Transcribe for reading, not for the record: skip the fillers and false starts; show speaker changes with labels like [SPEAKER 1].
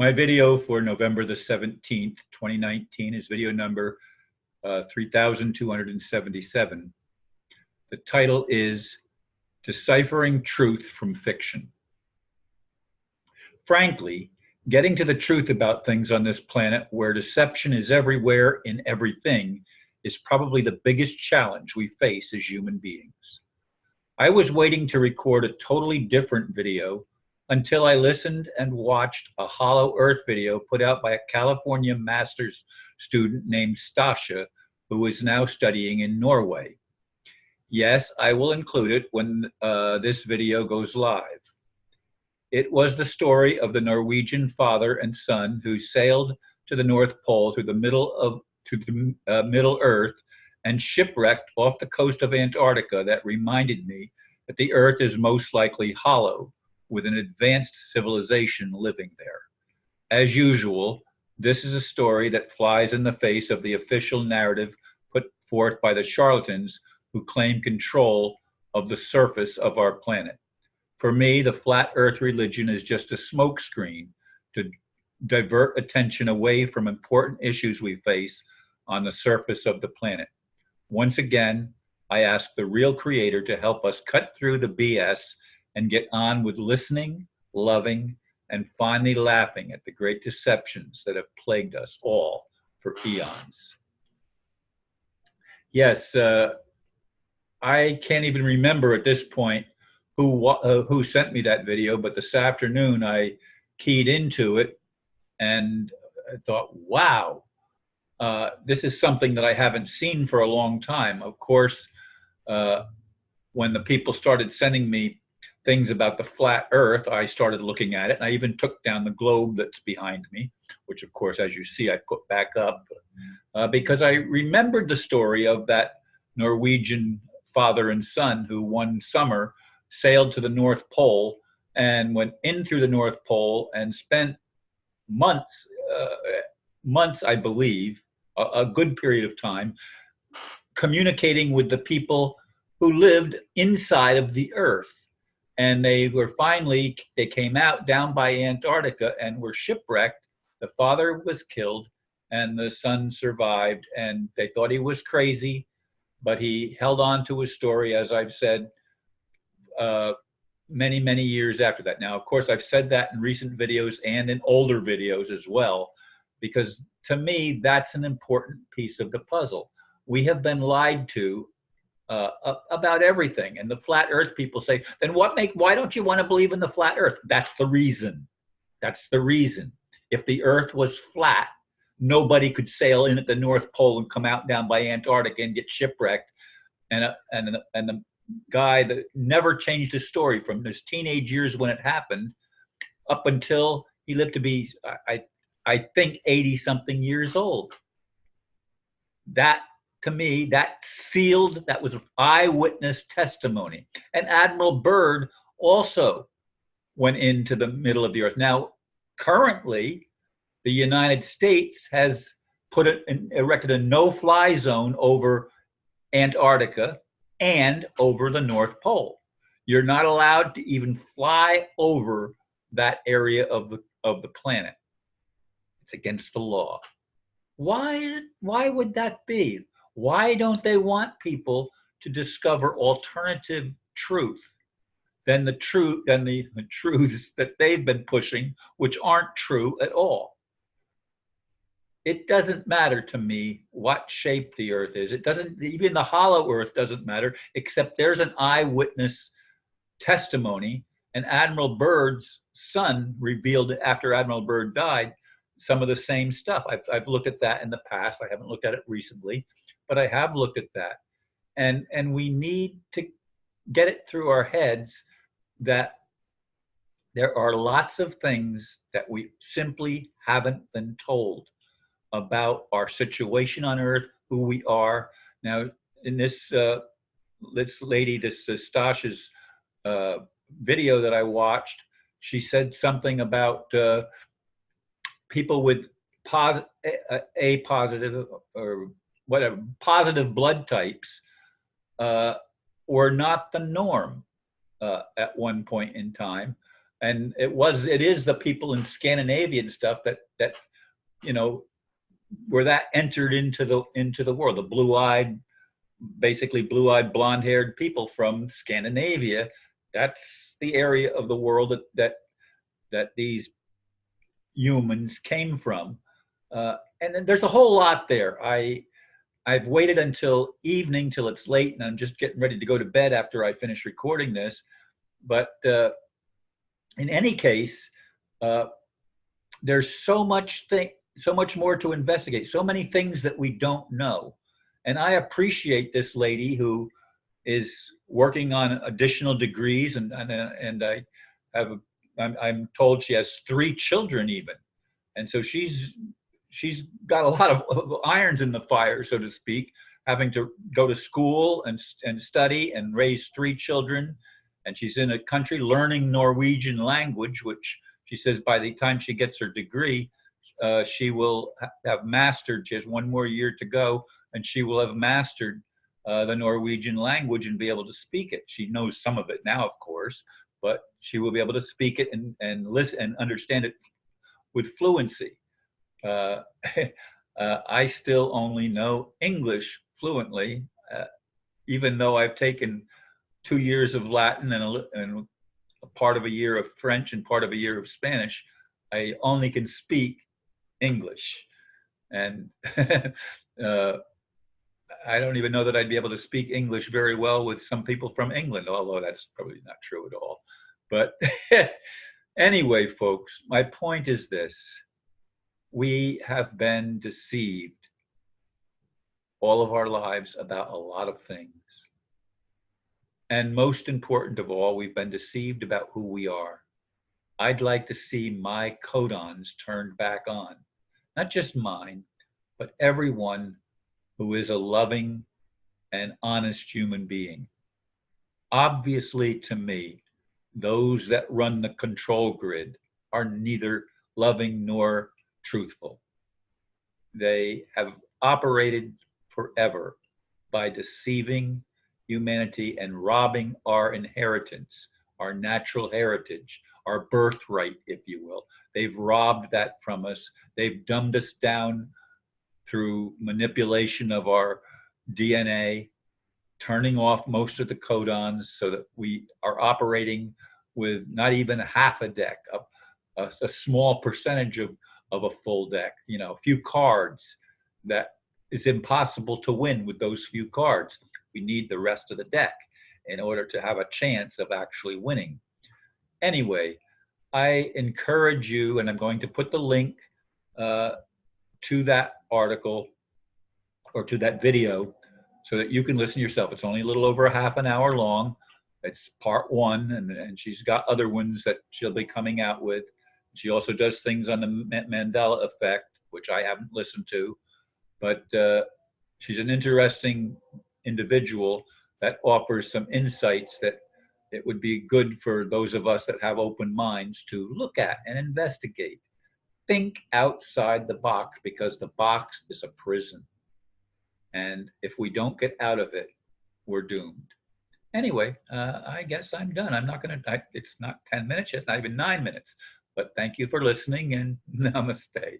[SPEAKER 1] My video for November the 17th, 2019 is video number 3277. The title is Deciphering Truth from Fiction. Frankly, getting to the truth about things on this planet where deception is everywhere in everything is probably the biggest challenge we face as human beings. I was waiting to record a totally different video until I listened and watched a Hollow Earth video put out by a California master's student named Stasha, who is now studying in Norway. Yes, I will include it when this video goes live. It was the story of the Norwegian father and son who sailed to the North Pole through the Middle Earth and shipwrecked off the coast of Antarctica that reminded me that the Earth is most likely hollow, with an advanced civilization living there. As usual, this is a story that flies in the face of the official narrative put forth by the charlatans who claim control of the surface of our planet. For me, the flat Earth religion is just a smokescreen to divert attention away from important issues we face on the surface of the planet. Once again, I ask the real creator to help us cut through the BS and get on with listening, loving, and finally laughing at the great deceptions that have plagued us all for eons. Yes, I can't even remember at this point who sent me that video, but this afternoon I keyed into it and I thought, wow, this is something that I haven't seen for a long time. Of course, when the people started sending me things about the flat Earth, I started looking at it, and I even took down the globe that's behind me, which of course, as you see, I put back up because I remembered the story of that Norwegian father and son who one summer sailed to the North Pole and went in through the North Pole and spent months, I believe, a good period of time, communicating with the people who lived inside of the Earth. And they came out down by Antarctica and were shipwrecked. The father was killed and the son survived, and they thought he was crazy, but he held on to his story, as I've said, many, many years after that. Now, of course, I've said that in recent videos and in older videos as well, because to me, that's an important piece of the puzzle. We have been lied to about everything. And the flat Earth people say, then why don't you want to believe in the flat Earth? That's the reason. That's the reason. If the Earth was flat, nobody could sail in at the North Pole and come out down by Antarctica and get shipwrecked. And the guy that never changed his story from his teenage years when it happened up until he lived to be, I think, 80-something years old. That, to me, that was eyewitness testimony. And Admiral Byrd also went into the middle of the Earth. Now, currently, the United States has erected a no-fly zone over Antarctica and over the North Pole. You're not allowed to even fly over that area of the planet. It's against the law. Why would that be? Why don't they want people to discover alternative truth than the truths that they've been pushing, which aren't true at all? It doesn't matter to me what shape the Earth is. It doesn't, even the hollow Earth doesn't matter, except there's an eyewitness testimony, and Admiral Byrd's son revealed it after Admiral Byrd died, some of the same stuff. I've looked at that in the past. I haven't looked at it recently, but I have looked at that. And we need to get it through our heads that there are lots of things that we simply haven't been told about our situation on Earth, who we are. Now, in this lady, Stasha's video that I watched, she said something about people with A positive or whatever, positive blood types were not the norm at one point in time. And it is the people in Scandinavia and stuff that you know, where that entered into the world. The blue-eyed, basically blue-eyed, blonde-haired people from Scandinavia. That's the area of the world that these humans came from. And then there's a whole lot there. I've waited until evening, till it's late, and I'm just getting ready to go to bed after I finish recording this. But in any case, there's so much more to investigate, so many things that we don't know. And I appreciate this lady who is working on additional degrees, and I'm told she has 3 children even, and so she's got a lot of irons in the fire, so to speak, having to go to school and study and raise 3 children. And she's in a country learning Norwegian language, which she says by the time she gets her degree, she will have mastered. She has 1 more year to go, and she will have mastered the Norwegian language and be able to speak it. She knows some of it now, of course, but she will be able to speak it and listen and understand it with fluency. I still only know English fluently, even though I've taken 2 years of Latin and a part of a year of French and part of a year of Spanish. I only can speak English. And I don't even know that I'd be able to speak English very well with some people from England, although that's probably not true at all. But anyway, folks, my point is this. We have been deceived all of our lives about a lot of things. And most important of all, we've been deceived about who we are. I'd like to see my codons turned back on. Not just mine, but everyone who is a loving and honest human being. Obviously, to me, those that run the control grid are neither loving nor truthful. They have operated forever by deceiving humanity and robbing our inheritance, our natural heritage, our birthright, if you will. They've robbed that from us. They've dumbed us down through manipulation of our DNA, turning off most of the codons so that we are operating with not even half a deck, a small percentage of a full deck, a few cards that is impossible to win with those few cards. We need the rest of the deck in order to have a chance of actually winning. Anyway, I encourage you, and I'm going to put the link to that article or to that video so that you can listen yourself. It's only a little over a half an hour long. It's part 1, and she's got other ones that she'll be coming out with. She also does things on the Mandela effect, which I haven't listened to, but she's an interesting individual that offers some insights that it would be good for those of us that have open minds to look at and investigate. Think outside the box, because the box is a prison. And if we don't get out of it, we're doomed. Anyway, I guess I'm done. I'm not going to, it's not 10 minutes yet, not even 9 minutes. But thank you for listening, and namaste.